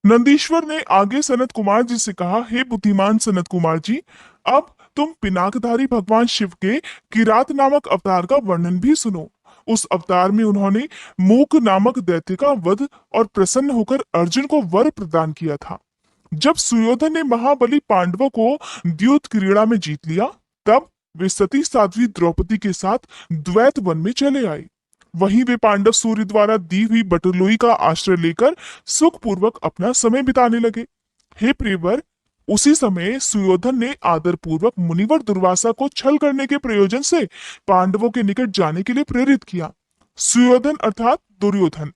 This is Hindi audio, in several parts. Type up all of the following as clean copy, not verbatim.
नंदीश्वर ने आगे सनत कुमार जी से कहा, हे बुद्धिमान सनत कुमार जी, अब तुम पिनाकधारी भगवान शिव के किरात नामक अवतार का वर्णन भी सुनो। उस अवतार में उन्होंने मूक नामक दैत्य का वध और प्रसन्न होकर अर्जुन को वर प्रदान किया था। जब सुयोधन ने महाबली पांडवों को द्यूत क्रीड़ा में जीत लिया, तब वे सती साध्वी द्रौपदी के साथ द्वैत वन में चले आए। वहीं वे पांडव सूर्य द्वारा दी हुई बटरलोई का आश्रय लेकर सुखपूर्वक अपना समय बिताने लगे। हे प्रियवर, उसी समय सुयोधन ने आदर पूर्वक मुनिवर दुर्वासा को छल करने के प्रयोजन से पांडवों के निकट जाने के लिए प्रेरित किया। सुयोधन अर्थात दुर्योधन।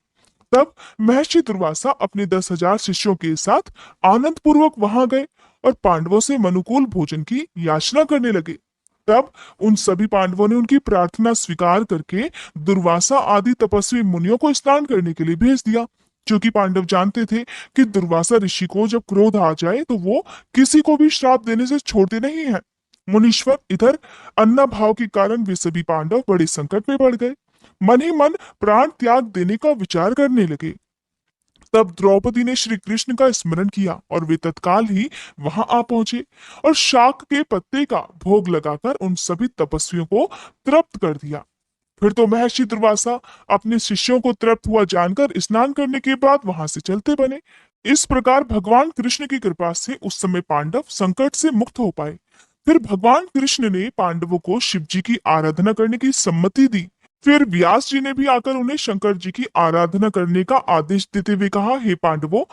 तब महर्षि दुर्वासा अपने 10,000 शिष्यों के साथ आनंद पूर्वक वहां गए और पांडवों से मनुकूल भोजन की याचना करने लगे। तब उन सभी पांडवों ने उनकी प्रार्थना स्वीकार करके दुर्वासा आदि तपस्वी मुनियों को स्नान करने के लिए भेज दिया, क्योंकि पांडव जानते थे कि दुर्वासा ऋषि को जब क्रोध आ जाए तो वो किसी को भी श्राप देने से छोड़ते नहीं है। मुनीश्वर, इधर अन्ना भाव के कारण वे सभी पांडव बड़े संकट में पड़ गए। मन ही मन प्राण त्याग देने का विचार करने लगे। तब द्रौपदी ने श्री कृष्ण का स्मरण किया और वे तत्काल ही वहां आ पहुंचे और शाक के पत्ते का भोग लगाकर उन सभी तपस्वियों को तृप्त कर दिया। फिर तो महर्षि दुर्वासा अपने शिष्यों को तृप्त हुआ जानकर स्नान करने के बाद वहां से चलते बने। इस प्रकार भगवान कृष्ण की कृपा से उस समय पांडव संकट से मुक्त हो पाए। फिर भगवान कृष्ण ने पांडवों को शिव जी की आराधना करने की सम्मति दी। फिर व्यास जी ने भी आकर उन्हें शंकर जी की आराधना करने का आदेश देते हुए कहा, हे पांडवों,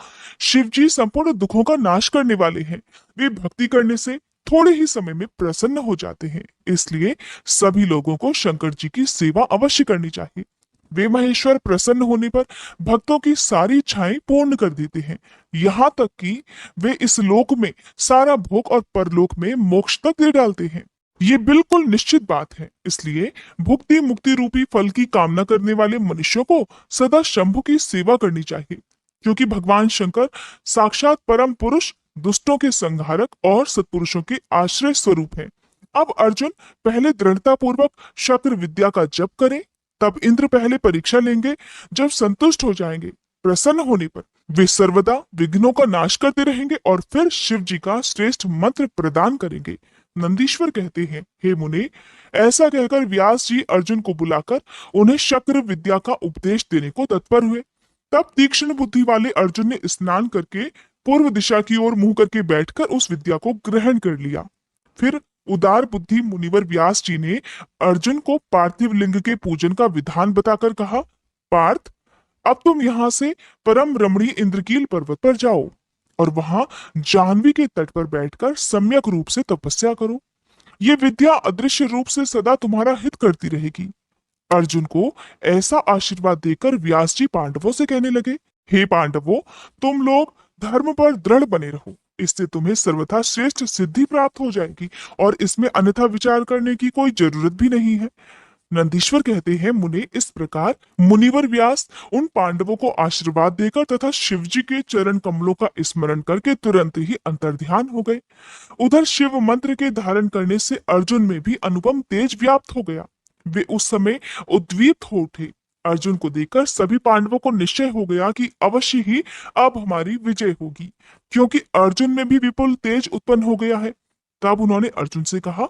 शिव जी संपूर्ण दुखों का नाश करने वाले हैं। वे भक्ति करने से थोड़े ही समय में प्रसन्न हो जाते हैं। इसलिए सभी लोगों को शंकर जी की सेवा अवश्य करनी चाहिए। वे महेश्वर प्रसन्न होने पर भक्तों की सारी इच्छाएं पूर्ण कर देते हैं, यहाँ तक कि वे इस लोक में सारा भोग और परलोक में मोक्ष तक दे डालते हैं। ये बिल्कुल निश्चित बात है। इसलिए भुक्ति मुक्ति रूपी फल की कामना करने वाले मनुष्यों को सदा शंभु की सेवा करनी चाहिए, क्योंकि भगवान शंकर साक्षात परम पुरुष, दुष्टों के संहारक और सत्पुरुषों के आश्रय स्वरूप हैं। अब अर्जुन पहले दृढ़ता पूर्वक शस्त्र विद्या का जप करें, तब इंद्र पहले परीक्षा लेंगे। जब संतुष्ट हो जाएंगे, प्रसन्न होने पर वे सर्वदा विघ्नों का नाश करते रहेंगे और फिर शिव जी का श्रेष्ठ मंत्र प्रदान करेंगे। नंदीश्वर कहते हैं, हे मुने, ऐसा कहकर व्यास जी अर्जुन को बुलाकर उन्हें शक्र विद्या का उपदेश देने को तत्पर हुए। तब तीक्ष्ण बुद्धि वाले अर्जुन ने स्नान करके पूर्व दिशा की ओर मुंह करके बैठकर उस विद्या को ग्रहण कर लिया। फिर उदार बुद्धि मुनिवर व्यास जी ने अर्जुन को पार्थिव लिंग के पूजन का विधान बताकर कहा, पार्थ, अब तुम यहाँ से परम रमणीय इंद्रकील पर्वत पर जाओ और वहां जाह्नवी के तट पर बैठकर सम्यक रूप से तपस्या करो। ये विद्या अदृश्य रूप से सदा तुम्हारा हित करती रहेगी। अर्जुन को ऐसा आशीर्वाद देकर व्यास जी पांडवों से कहने लगे, हे पांडवों, तुम लोग धर्म पर दृढ़ बने रहो। इससे तुम्हें सर्वथा श्रेष्ठ सिद्धि प्राप्त हो जाएगी और इसमें अन्यथा विचार करने की कोई जरूरत भी नहीं है। नंदीश्वर कहते हैं, मुने, इस प्रकार मुनिवर व्यास उन पांडवों को आशीर्वाद देकर तथा शिवजी के चरण कमलों का स्मरण करके तुरंत ही अंतर्ध्यान हो गए। उधर शिव मंत्र के धारण करने से अर्जुन में भी अनुपम तेज व्याप्त हो गया। वे उस समय उद्वीत हो उठे। अर्जुन को देखकर सभी पांडवों को निश्चय हो गया कि अवश्य ही अब हमारी विजय होगी, क्योंकि अर्जुन में भी विपुल तेज उत्पन्न हो गया है। तब उन्होंने अर्जुन से कहा,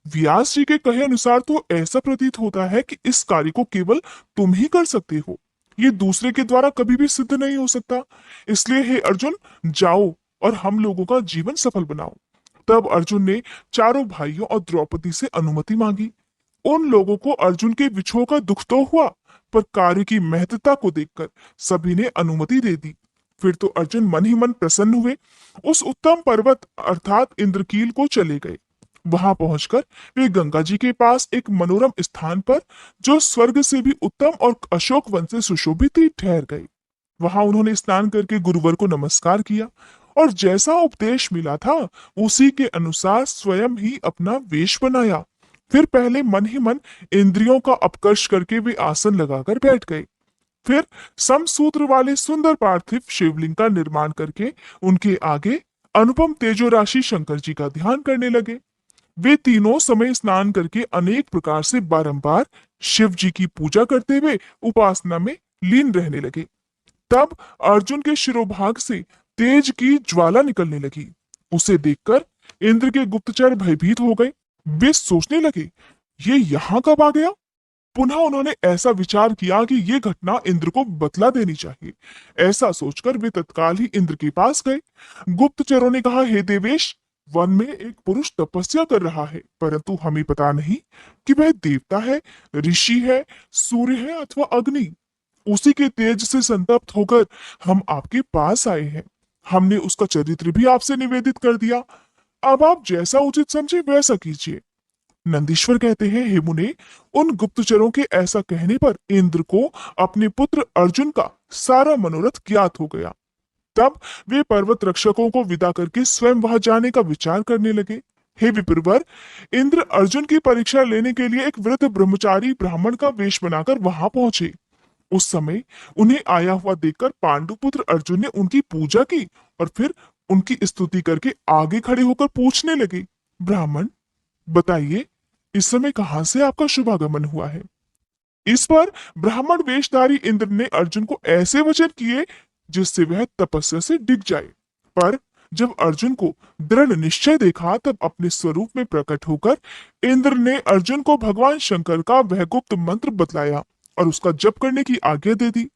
व्यास जी के कहे अनुसार तो ऐसा प्रतीत होता है कि इस कार्य को केवल तुम ही कर सकते हो। ये दूसरे के द्वारा कभी भी सिद्ध नहीं हो सकता। इसलिए हे अर्जुन, जाओ और हम लोगों का जीवन सफल बनाओ। तब अर्जुन ने चारों भाइयों और द्रौपदी से अनुमति मांगी। उन लोगों को अर्जुन के विछोह का दुख तो हुआ, पर कार्य की महत्ता को देखकर सभी ने अनुमति दे दी। फिर तो अर्जुन मन ही मन प्रसन्न हुए उस उत्तम पर्वत अर्थात इंद्रकील को चले गए। वहां पहुंचकर वे गंगा जी के पास एक मनोरम स्थान पर, जो स्वर्ग से भी उत्तम और अशोक वन से सुशोभित ही, ठहर गए। वहां उन्होंने स्नान करके गुरुवर को नमस्कार किया और जैसा उपदेश मिला था उसी के अनुसार स्वयं ही अपना वेश बनाया। फिर पहले मन ही मन इंद्रियों का अपकर्ष करके वे आसन लगाकर बैठ गए। फिर समसूत्र वाले सुंदर पार्थिव शिवलिंग का निर्माण करके उनके आगे अनुपम तेजो राशि शंकर जी का ध्यान करने लगे। वे तीनों समय स्नान करके अनेक प्रकार से बारंबार शिव जी की पूजा करते हुए उपासना में लीन रहने लगे। तब अर्जुन के शिरोभाग से तेज की ज्वाला निकलने लगी। उसे देखकर इंद्र के गुप्तचर भयभीत हो गए। वे सोचने लगे, ये यहां कब आ गया? पुनः उन्होंने ऐसा विचार किया कि ये घटना इंद्र को बतला देनी चाहिए। ऐसा सोचकर वे तत्काल ही इंद्र के पास गए। गुप्तचरों ने कहा, हे देवेश, वन में एक पुरुष तपस्या कर रहा है, परंतु हमें पता नहीं कि वह देवता है, ऋषि है, सूर्य है अथवा अग्नि। उसी के तेज से संतप्त होकर हम आपके पास आए हैं। हमने उसका चरित्र भी आपसे निवेदित कर दिया। अब आप जैसा उचित समझे वैसा कीजिए। नंदीश्वर कहते हैं, हे मुने, उन गुप्तचरों के ऐसा कहने पर इंद्र को अपने पुत्र अर्जुन का सारा मनोरथ ज्ञात हो गया। तब वे पर्वत रक्षकों को विदा करके स्वयं वहां जाने का विचार करने लगे। हे विप्रवर, इंद्र अर्जुन की परीक्षा लेने के लिए एक वृद्ध ब्रह्मचारी ब्राह्मण का वेश बनाकर वहां पहुंचे। उस समय उन्हें आया हुआ देखकर पांडुपुत्र अर्जुन ने उनकी पूजा की और फिर उनकी स्तुति करके आगे खड़े होकर पूछने लगे, ब्राह्मण, बताइए, इस समय कहां से आपका शुभागमन हुआ है? इस पर ब्राह्मण वेशधारी इंद्र ने अर्जुन को ऐसे वचन किए जिससे वह तपस्या से डिग जाए। पर जब अर्जुन को दृढ़ निश्चय देखा तब अपने स्वरूप में प्रकट होकर इंद्र ने अर्जुन को भगवान शंकर का वह गुप्त मंत्र बतलाया और उसका जप करने की आज्ञा दे दी।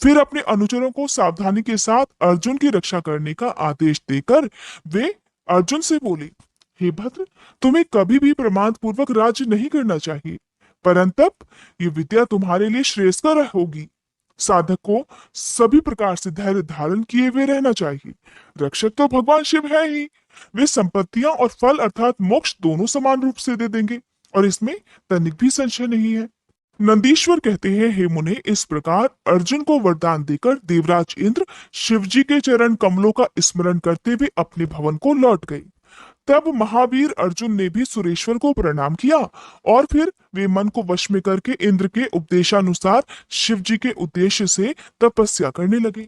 फिर अपने अनुचरों को सावधानी के साथ अर्जुन की रक्षा करने का आदेश देकर वे अर्जुन से बोले, हे भद्र, तुम्हें कभी भी प्रमाद पूर्वक राज्य नहीं करना चाहिए, परंतप ये विद्या तुम्हारे लिए श्रेयस्कर होगी। साधक को सभी प्रकार से धैर्य धारण किए हुए रहना चाहिए। रक्षक तो भगवान शिव है ही। वे संपत्तियां और फल अर्थात मोक्ष दोनों समान रूप से दे देंगे और इसमें तनिक भी संशय नहीं है। नंदीश्वर कहते हैं, हे मुने, इस प्रकार अर्जुन को वरदान देकर देवराज इंद्र शिवजी के चरण कमलों का स्मरण करते हुए अपने भवन को लौट गए। तब महावीर अर्जुन ने भी सुरेश्वर को प्रणाम किया और फिर वे मन को वश में करके इंद्र के उपदेशानुसार शिवजी के उद्देश्य से तपस्या करने लगे।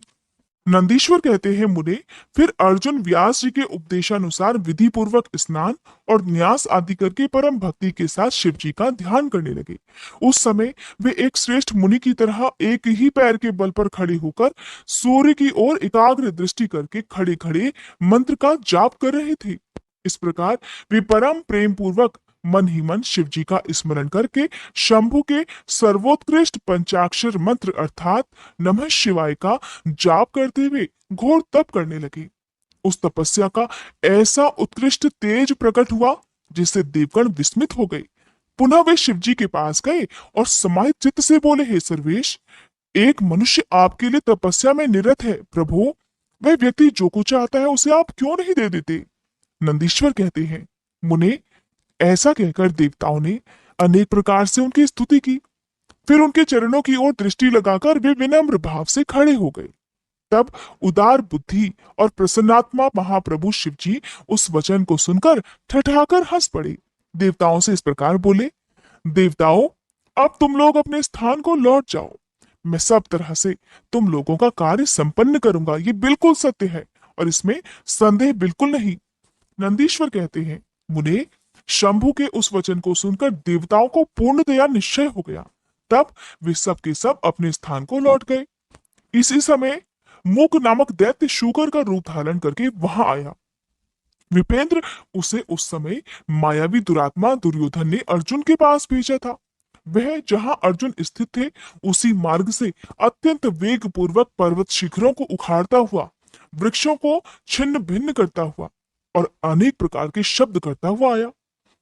नंदीश्वर कहते हैं, मुने, फिर अर्जुन व्यास जी के उपदेशानुसार विधि पूर्वक स्नान और न्यास आदि करके परम भक्ति के साथ शिव जी का ध्यान करने लगे। उस समय वे एक श्रेष्ठ मुनि की तरह एक ही पैर के बल पर खड़े होकर सूर्य की ओर एकाग्र दृष्टि करके खड़े खड़े मंत्र का जाप कर रहे थे। इस प्रकार वे परम प्रेम पूर्वक मन ही मन शिव जी का स्मरण करके शंभु के सर्वोत्कृष्ट पंचाक्षर मंत्र अर्थात नमः शिवाय का जाप करते हुए घोर तप करने लगे। उस तपस्या का ऐसा उत्कृष्ट तेज प्रकट हुआ जिससे देवगण विस्मित हो गए। पुनः वे शिव जी के पास गए और समाहित चित्त से बोले, हे सर्वेश, एक मनुष्य आपके लिए तपस्या में निरत है। प्रभु, वह व्यक्ति जो कुछ चाहता है उसे आप क्यों नहीं दे देते? नंदीश्वर कहते हैं, मुने, ऐसा कहकर देवताओं ने अनेक प्रकार से उनकी स्तुति की। फिर उनके चरणों की ओर दृष्टि लगाकर वे विनम्र भाव से खड़े हो गए। तब उदार बुद्धि और प्रसन्नात्मा महाप्रभु शिवजी उस वचन को सुनकर ठठाकर हंस पड़े। देवताओं से इस प्रकार बोले, देवताओं, अब तुम लोग अपने स्थान को लौट जाओ। मैं सब तरह से तुम लोगों का कार्य संपन्न करूंगा, ये बिल्कुल सत्य है और इसमें संदेह बिल्कुल नहीं। नंदीश्वर कहते हैं, मुने, शंभु के उस वचन को सुनकर देवताओं को पूर्णतया निश्चय हो गया। तब वे सब के सब अपने स्थान को लौट गए। इसी समय मूक नामक दैत्य शूकर का रूप धारण करके वहां आया। विपेंद्र उसे उस समय मायावी दुरात्मा दुर्योधन ने अर्जुन के पास भेजा था। वह जहां अर्जुन स्थित थे उसी मार्ग से अत्यंत वेग पूर्वक पर्वत शिखरों को उखाड़ता हुआ, वृक्षों को छिन्न भिन्न करता हुआ और अनेक प्रकार के शब्द करता हुआ आया।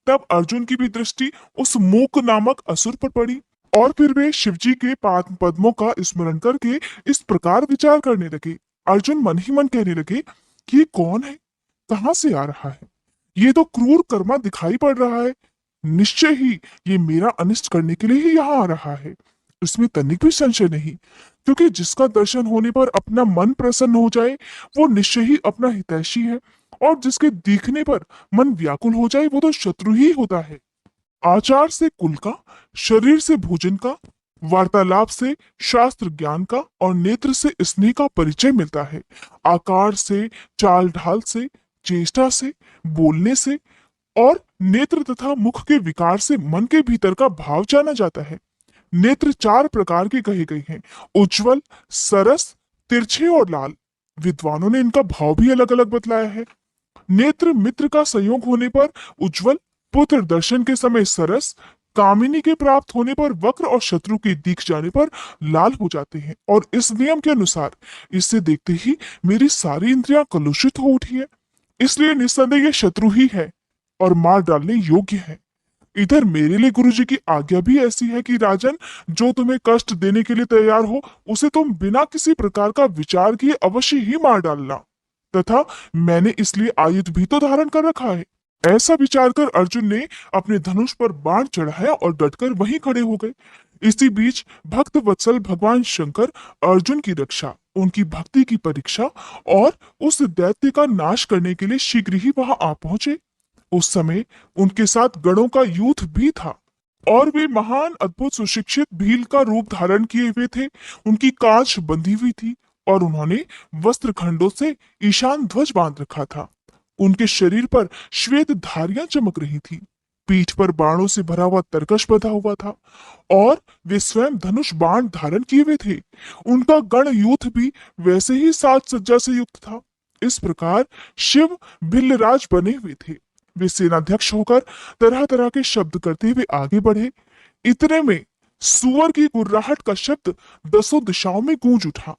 तब अर्जुन की भी दृष्टि उस मूक नामक असुर पर पड़ी और फिर वे शिवजी के पाद पद्मों का स्मरण करके इस प्रकार विचार करने लगे। अर्जुन मन ही मन कहने लगे कि ये कौन है, कहां से आ रहा है? ये तो क्रूर कर्मा दिखाई पड़ रहा है। निश्चय ही ये मेरा अनिष्ट करने के लिए ही यहाँ आ रहा है। इसमें तनिक भी संशय नहीं, क्योंकि जिसका दर्शन होने पर अपना मन प्रसन्न हो जाए वो निश्चय ही अपना हितैषी है, और जिसके दिखने पर मन व्याकुल हो जाए वो तो शत्रु ही होता है। आचार से कुल का, शरीर से भोजन का, वार्तालाप से शास्त्र ज्ञान का और नेत्र से स्नेह का परिचय मिलता है। आकार से, चाल ढाल से, चेष्टा से, बोलने से और नेत्र तथा मुख के विकार से मन के भीतर का भाव जाना जाता है। नेत्र चार प्रकार के कहे गए हैं: उज्जवल, सरस, तिरछे और लाल। विद्वानों ने इनका भाव भी अलग अलग बतलाया है। नेत्र मित्र का संयोग होने पर उज्जवल, पुत्र दर्शन के समय सरस, कामिनी के प्राप्त होने पर वक्र और शत्रु के दिख जाने पर लाल हो जाते हैं। और इस नियम के अनुसार इसे देखते ही मेरी सारी इंद्रियां कलुषित हो उठी है, इसलिए निस्संदेह ये शत्रु ही है और मार डालने योग्य है। इधर मेरे लिए गुरुजी की आज्ञा भी ऐसी है कि राजन, जो तुम्हें कष्ट देने के लिए तैयार हो उसे तुम बिना किसी प्रकार का विचार किए अवश्य ही मार डालना, तथा मैंने इसलिए आयुध भी तो धारण कर रखा है। ऐसा विचार कर अर्जुन ने अपने धनुष पर बाण चढ़ाया और डटकर वहीं खड़े हो गए। इसी बीच भक्त वत्सल भगवान शंकर अर्जुन की रक्षा, उनकी भक्ति की परीक्षा और उस दैत्य का नाश करने के लिए शीघ्र ही वहां आ पहुंचे। उस समय उनके साथ गणों का यूथ भी था और वे महान अद्भुत सुशिक्षित भील का रूप धारण किए हुए थे। उनकी कांच बंधी हुई थी और उन्होंने वस्त्र खंडों से ईशान ध्वज बांध रखा था। उनके शरीर पर श्वेत धारियां चमक रही थी। पीठ पर बाणों से भरा हुआ तरकश बंधा हुआ था और वे स्वयं धनुष बाण धारण किए हुए थे। उनका गण यूथ भी वैसे ही साज सज्जा से युक्त था। इस प्रकार शिव भिल्लराज बने हुए थे। वे सेनाध्यक्ष होकर तरह तरह के शब्द करते हुए आगे बढ़े। इतने में सुअर की गुर्राहट का शब्द दसों दिशाओं में गूंज उठा।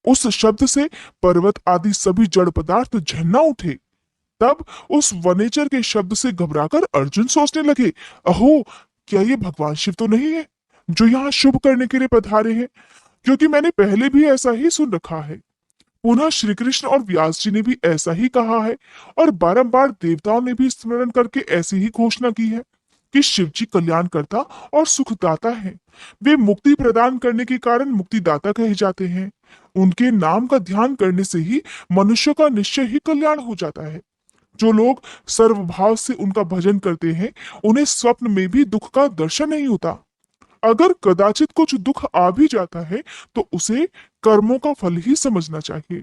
उस शब्द से पर्वत आदि सभी जड़ पदार्थ झन्ना उठे। तब उस वनेचर के शब्द से घबराकर अर्जुन सोचने लगे, अहो, क्या ये भगवान शिव तो नहीं है जो यहाँ शुभ करने के लिए पधारे हैं? क्योंकि मैंने पहले भी ऐसा ही सुन रखा है। पुनः श्री कृष्ण और व्यास जी ने भी ऐसा ही कहा है और बारंबार देवताओं ने भी स्मरण करके ऐसी ही घोषणा की है कि शिव जी कल्याणकर्ता और सुखदाता हैं। वे मुक्ति प्रदान करने के कारण मुक्तिदाता कहे जाते हैं। उनके नाम का ध्यान करने से ही मनुष्य का निश्चय ही कल्याण हो जाता है। जो लोग सर्वभाव से उनका भजन करते हैं उन्हें स्वप्न में भी दुख का दर्शन नहीं होता। अगर कदाचित कुछ दुख आ भी जाता है तो उसे कर्मों का फल ही समझना चाहिए।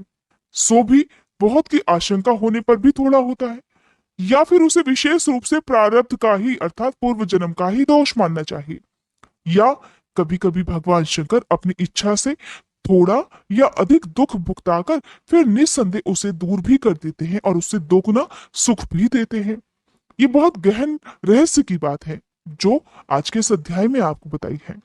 सो भी बहुत की आशंका होने पर भी थोड़ा होता है, या फिर उसे विशेष रूप से प्रारब्ध का ही अर्थात पूर्व जन्म का ही दोष मानना चाहिए। या कभी कभी भगवान शंकर अपनी इच्छा से थोड़ा या अधिक दुख भुगताकर फिर निस्संदेह उसे दूर भी कर देते हैं और उससे दोगुना सुख भी देते हैं। ये बहुत गहन रहस्य की बात है जो आज के इस अध्याय में आपको बताई है।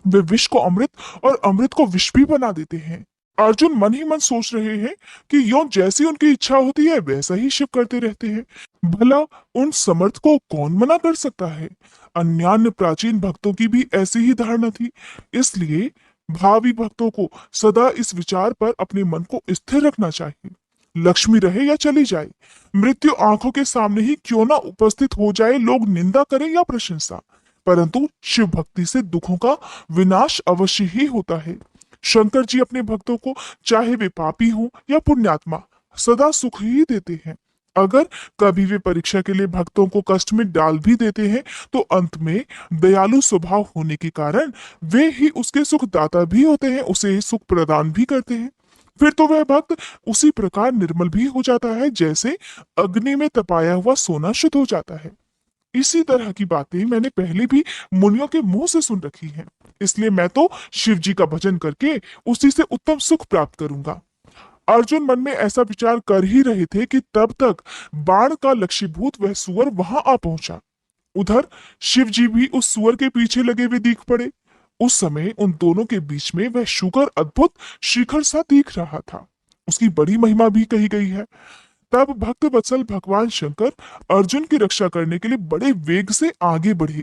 वे विष को अमृत और अमृत को विष भी बना देते हैं। अर्जुन मन ही मन सोच रहे हैं कि यो जैसी उनकी इच्छा होती है वैसा ही शिव करते रहते हैं। भला उन समर्थ को कौन मना कर सकता है? अन्यान्य प्राचीन भक्तों की भी ऐसी ही धारणा थी। इसलिए भावी भक्तों को सदा इस विचार पर अपने मन को स्थिर रखना चाहिए। लक्ष्मी रहे या चली जाए, मृत्यु आंखों के सामने ही क्यों ना उपस्थित हो जाए, लोग निंदा करें या प्रशंसा, परंतु शिव भक्ति से दुखों का विनाश अवश्य ही होता है। शंकर जी अपने भक्तों को चाहे वे पापी हों या पुण्यात्मा सदा सुख ही देते हैं। अगर कभी वे परीक्षा के लिए भक्तों को कष्ट में डाल भी देते हैं तो अंत में दयालु स्वभाव होने के कारण वे ही उसके सुखदाता भी होते हैं, उसे सुख प्रदान भी करते हैं। फिर तो वह भक्त उसी प्रकार निर्मल भी हो जाता है जैसे अग्नि में तपाया हुआ सोना शुद्ध हो जाता है। इसी तरह की बातें मैंने पहले भी मुनियों के मुंह से सुन रखी हैं। इसलिए मैं तो शिव जी का भजन करके उसी से उत्तम सुख प्राप्त करूंगा। अर्जुन मन में ऐसा विचार कर ही रहे थे कि तब तक बाण का लक्ष्यभूत वह सुअर वहां आ पहुंचा। उधर शिव जी भी उस सुअर के पीछे लगे हुए दिख पड़े। उस समय उन दोनों के बीच में वह शुकर अद्भुत शिखर सा दिख रहा था। उसकी बड़ी महिमा भी कही गई है। तब भक्त वत्सल भगवान शंकर अर्जुन की रक्षा करने के लिए बड़े वेग से आगे बढ़े।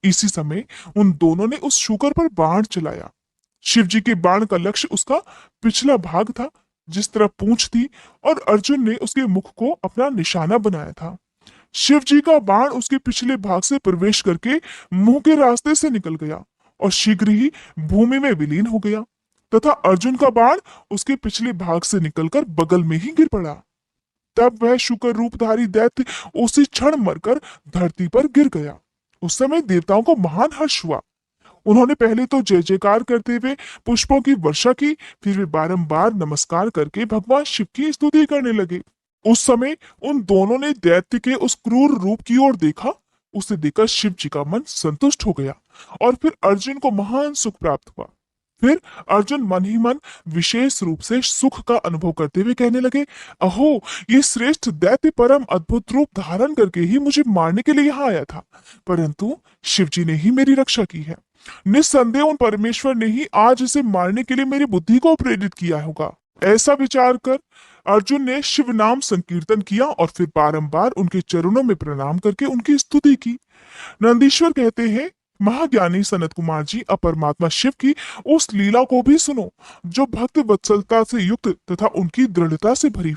इसी समय उन दोनों ने उस शुकर पर बाण चलाया। शिव जी के बाण का लक्ष्य उसका पिछला भाग था, जिस तरह पूंछ थी, और अर्जुन ने उसके मुख को अपना निशाना बनाया था। शिव जी का बाण उसके पिछले भाग से प्रवेश करके मुंह के रास्ते से निकल गया और शीघ्र ही भूमि में विलीन हो गया, तथा अर्जुन का बाण उसके पिछले भाग से निकलकर बगल में ही गिर पड़ा। तब वह शुकर रूपधारी दैत्य उसी क्षण मरकर धरती पर गिर गया। उस समय देवताओं को महान हर्ष हुआ। उन्होंने पहले तो जय जयकार करते हुए पुष्पों की वर्षा की, फिर वे बारंबार नमस्कार करके भगवान शिव की स्तुति करने लगे। उस समय उन दोनों ने दैत्य के उस क्रूर रूप की ओर देखा। उसे देखकर शिव जी का मन संतुष्ट हो गया और फिर अर्जुन को महान सुख प्राप्त हुआ। फिर अर्जुन मन ही मन विशेष रूप से सुख का अनुभव करते हुए कहने लगे, अहो, ये श्रेष्ठ दैत्य परम अद्भुत रूप धारण करके ही मुझे मारने के लिए यहाँ आया था, परंतु शिवजी ने ही मेरी रक्षा की है। निस्संदेह उन परमेश्वर ने ही आज इसे मारने के लिए मेरी बुद्धि को प्रेरित किया होगा। ऐसा विचार कर अर्जुन ने शिव नाम संकीर्तन किया और फिर बारंबार उनके चरणों में प्रणाम करके उनकी स्तुति की। नंदीश्वर कहते हैं, महाज्ञानी सनत कुमार जी, अब परमात्मा शिव की उस लीला को भी सुनो जो भक्त वत्सलता से युक्त तथा उनकी दृढ़ता से भरी